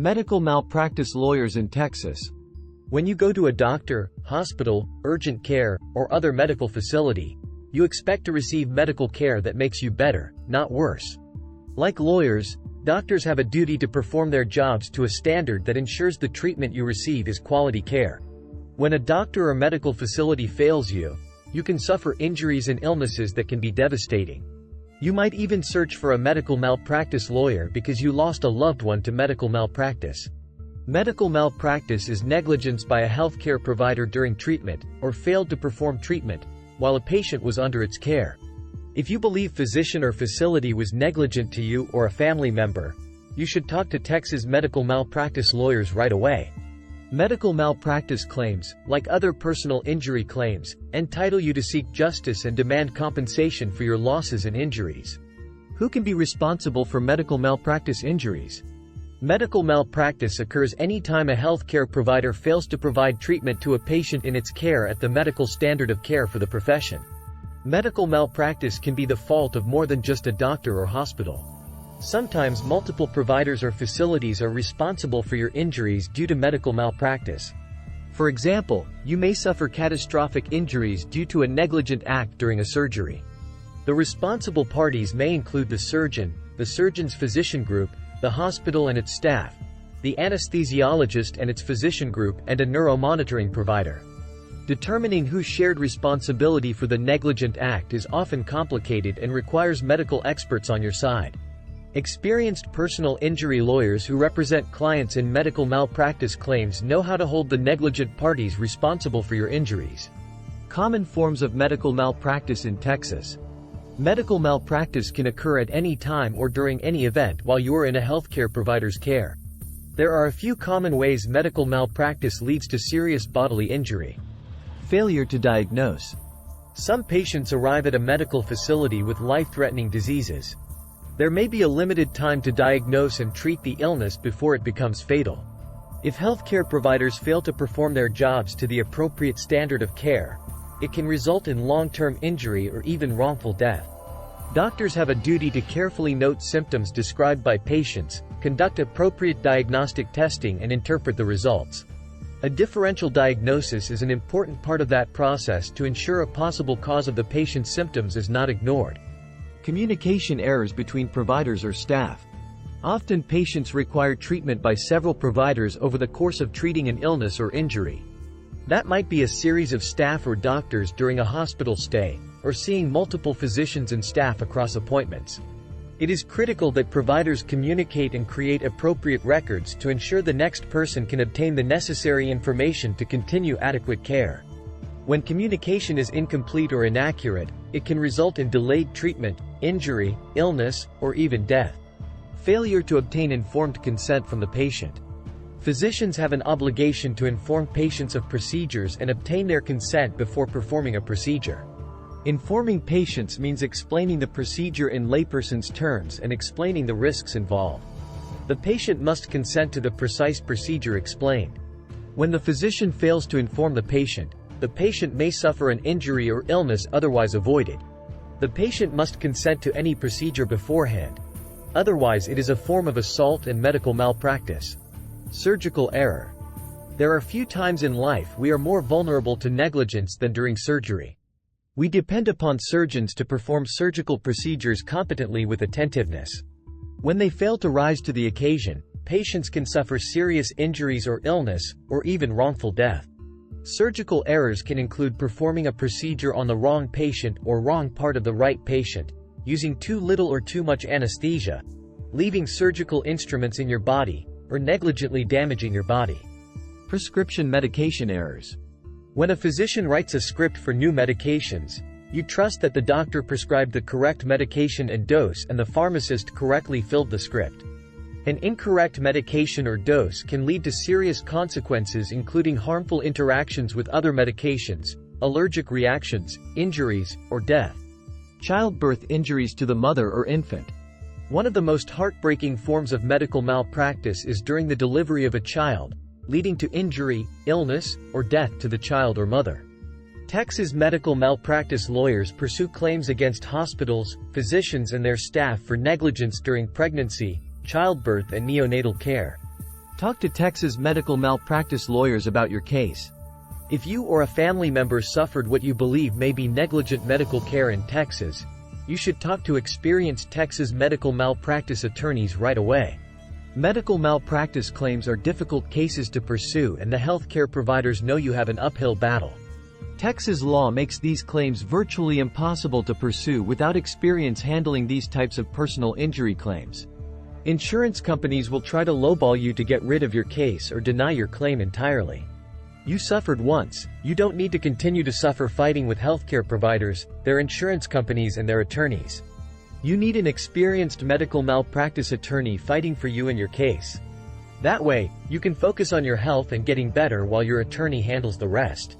Medical malpractice lawyers in Texas. When you go to a doctor, hospital, urgent care, or other medical facility, you expect to receive medical care that makes you better, not worse. Like lawyers, doctors have a duty to perform their jobs to a standard that ensures the treatment you receive is quality care. When a doctor or medical facility fails you, you can suffer injuries and illnesses that can be devastating. You might even search for a medical malpractice lawyer because you lost a loved one to medical malpractice. Medical malpractice is negligence by a healthcare provider during treatment, or failed to perform treatment, while a patient was under its care. If you believe physician or facility was negligent to you or a family member, you should talk to Texas medical malpractice lawyers right away. Medical malpractice claims, like other personal injury claims, entitle you to seek justice and demand compensation for your losses and injuries. Who can be responsible for medical malpractice injuries? Medical malpractice occurs anytime a healthcare provider fails to provide treatment to a patient in its care at the medical standard of care for the profession. Medical malpractice can be the fault of more than just a doctor or hospital. Sometimes multiple providers or facilities are responsible for your injuries due to medical malpractice. For example, you may suffer catastrophic injuries due to a negligent act during a surgery. The responsible parties may include the surgeon, the surgeon's physician group, the hospital and its staff, the anesthesiologist and its physician group, and a neuromonitoring provider. Determining who shared responsibility for the negligent act is often complicated and requires medical experts on your side. Experienced personal injury lawyers who represent clients in medical malpractice claims know how to hold the negligent parties responsible for your injuries. Common forms of medical malpractice in Texas. Medical malpractice can occur at any time or during any event while you are in a healthcare provider's care. There are a few common ways medical malpractice leads to serious bodily injury. Failure to diagnose. Some patients arrive at a medical facility with life-threatening diseases. There may be a limited time to diagnose and treat the illness before it becomes fatal. If healthcare providers fail to perform their jobs to the appropriate standard of care, it can result in long-term injury or even wrongful death. Doctors have a duty to carefully note symptoms described by patients, conduct appropriate diagnostic testing and interpret the results. A differential diagnosis is an important part of that process to ensure a possible cause of the patient's symptoms is not ignored. Communication errors between providers or staff. Often patients require treatment by several providers over the course of treating an illness or injury. That might be a series of staff or doctors during a hospital stay, or seeing multiple physicians and staff across appointments. It is critical that providers communicate and create appropriate records to ensure the next person can obtain the necessary information to continue adequate care. When communication is incomplete or inaccurate, it can result in delayed treatment, injury, illness, or even death. Failure to obtain informed consent from the patient. Physicians have an obligation to inform patients of procedures and obtain their consent before performing a procedure. Informing patients means explaining the procedure in layperson's terms and explaining the risks involved. The patient must consent to the precise procedure explained. When the physician fails to inform the patient may suffer an injury or illness otherwise avoided. The patient must consent to any procedure beforehand. Otherwise, it is a form of assault and medical malpractice. Surgical error. There are few times in life we are more vulnerable to negligence than during surgery. We depend upon surgeons to perform surgical procedures competently with attentiveness. When they fail to rise to the occasion, patients can suffer serious injuries or illness, or even wrongful death. Surgical errors can include performing a procedure on the wrong patient or wrong part of the right patient, using too little or too much anesthesia, leaving surgical instruments in your body, or negligently damaging your body. Prescription medication errors. When a physician writes a script for new medications, you trust that the doctor prescribed the correct medication and dose and the pharmacist correctly filled the script. An incorrect medication or dose can lead to serious consequences including harmful interactions with other medications, allergic reactions, injuries, or death. Childbirth injuries to the mother or infant. One of the most heartbreaking forms of medical malpractice is during the delivery of a child, leading to injury, illness, or death to the child or mother. Texas medical malpractice lawyers pursue claims against hospitals, physicians and their staff for negligence during pregnancy, childbirth and neonatal care. Talk to Texas medical malpractice lawyers about your case. If you or a family member suffered what you believe may be negligent medical care in Texas, you should talk to experienced Texas medical malpractice attorneys right away. Medical malpractice claims are difficult cases to pursue, and the healthcare providers know you have an uphill battle. Texas law makes these claims virtually impossible to pursue without experience handling these types of personal injury claims. Insurance companies will try to lowball you to get rid of your case or deny your claim entirely. You suffered once, you don't need to continue to suffer fighting with healthcare providers, their insurance companies and their attorneys. You need an experienced medical malpractice attorney fighting for you in your case. That way, you can focus on your health and getting better while your attorney handles the rest.